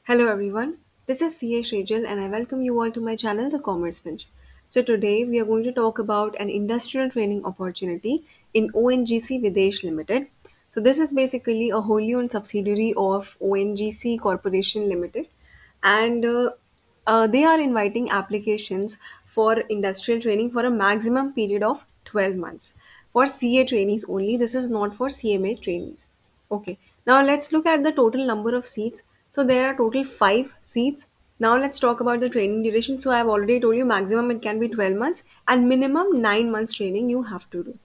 Hello everyone, this is CA Shejal and I welcome you all to my channel The Commerce Bench. So today we are going to talk about an industrial training opportunity in ONGC Videsh Limited. So this is basically a wholly owned subsidiary of ONGC Corporation Limited, and they are inviting applications for industrial training for a maximum period of 12 months for CA trainees only. This is not for CMA trainees. Okay, now let's look at the total number of seats. So there are total 5 seats. Now let's talk about the training duration. So I've already told you maximum it can be 12 months and minimum 9 months training you have to do.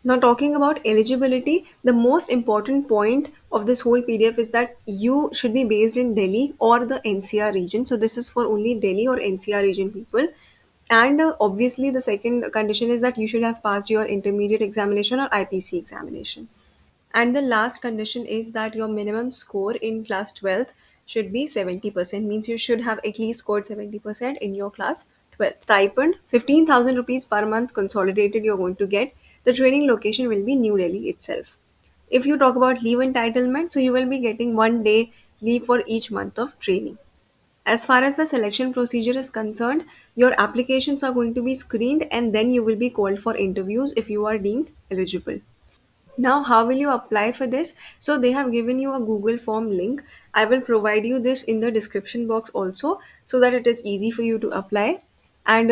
Now, talking about eligibility, the most important point of this whole PDF is that you should be based in Delhi or the NCR region. So, this is for only Delhi or NCR region people. And obviously, the second condition is that you should have passed your intermediate examination or IPC examination. And the last condition is that your minimum score in class 12th should be 70%, means you should have at least scored 70% in your class 12th. Stipend 15,000 rupees per month consolidated you're going to get. The training location will be New Delhi itself. If you talk about leave entitlement, so you will be getting 1 day leave for each month of training. As far as the selection procedure is concerned, your applications are going to be screened and then you will be called for interviews if you are deemed eligible. Now, how will you apply for this? So, they have given you a Google form link. I will provide you this in the description box also so that it is easy for you to apply. And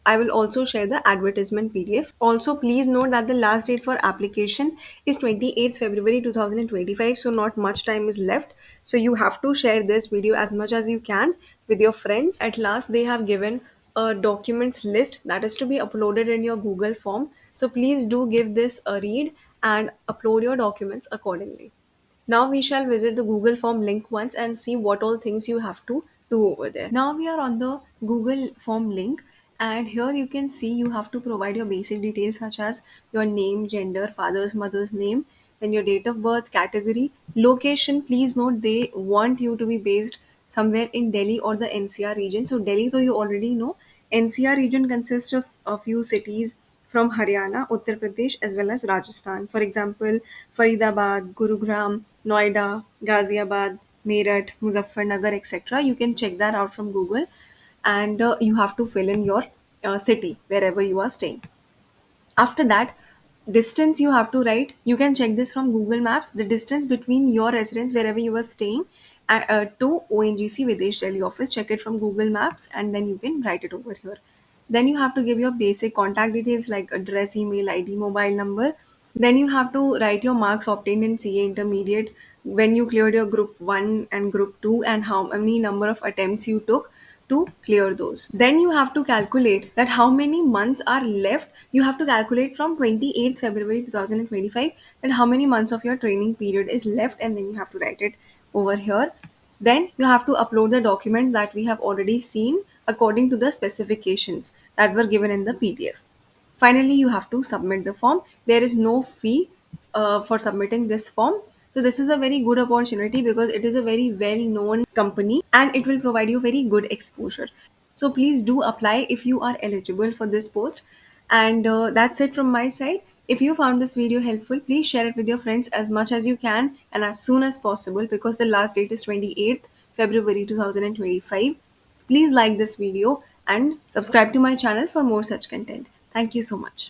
I will also share the advertisement PDF. Also, please note that the last date for application is 28th February 2025. So, not much time is left. So, you have to share this video as much as you can with your friends. At last, they have given a documents list that is to be uploaded in your Google form. So please do give this a read and upload your documents accordingly. Now we shall visit the Google form link once and see what all things you have to do over there. Now we are on the Google form link, and here you can see you have to provide your basic details such as your name, gender, father's, mother's name, then your date of birth, category, location. Please note they want you to be based somewhere in Delhi or the NCR region. So Delhi, though you already know, NCR region consists of a few cities from Haryana, Uttar Pradesh, as well as Rajasthan. For example, Faridabad, Gurugram, Noida, Ghaziabad, Meerut, Muzaffarnagar, etc. You can check that out from Google, and you have to fill in your city wherever you are staying. After that, distance you have to write. You can check this from Google Maps. The distance between your residence wherever you are staying to ONGC Videsh Delhi office. Check it from Google Maps, and then you can write it over here. Then you have to give your basic contact details like address, email ID, mobile number. Then you have to write your marks obtained in CA intermediate, when you cleared your group 1 and group 2, and how many number of attempts you took to clear those. Then you have to calculate that how many months are left. You have to calculate from 28th February 2025 that how many months of your training period is left, and then you have to write it over here. Then you have to upload the documents that we have already seen according to the specifications that were given in the PDF. Finally, you have to submit the form. There is no fee for submitting this form. So this is a very good opportunity because it is a very well known company and it will provide you very good exposure. So please do apply if you are eligible for this post. And that's it from my side. If you found this video helpful, please share it with your friends as much as you can and as soon as possible, because the last date is 28th February 2025. Please like this video and subscribe to my channel for more such content. Thank you so much.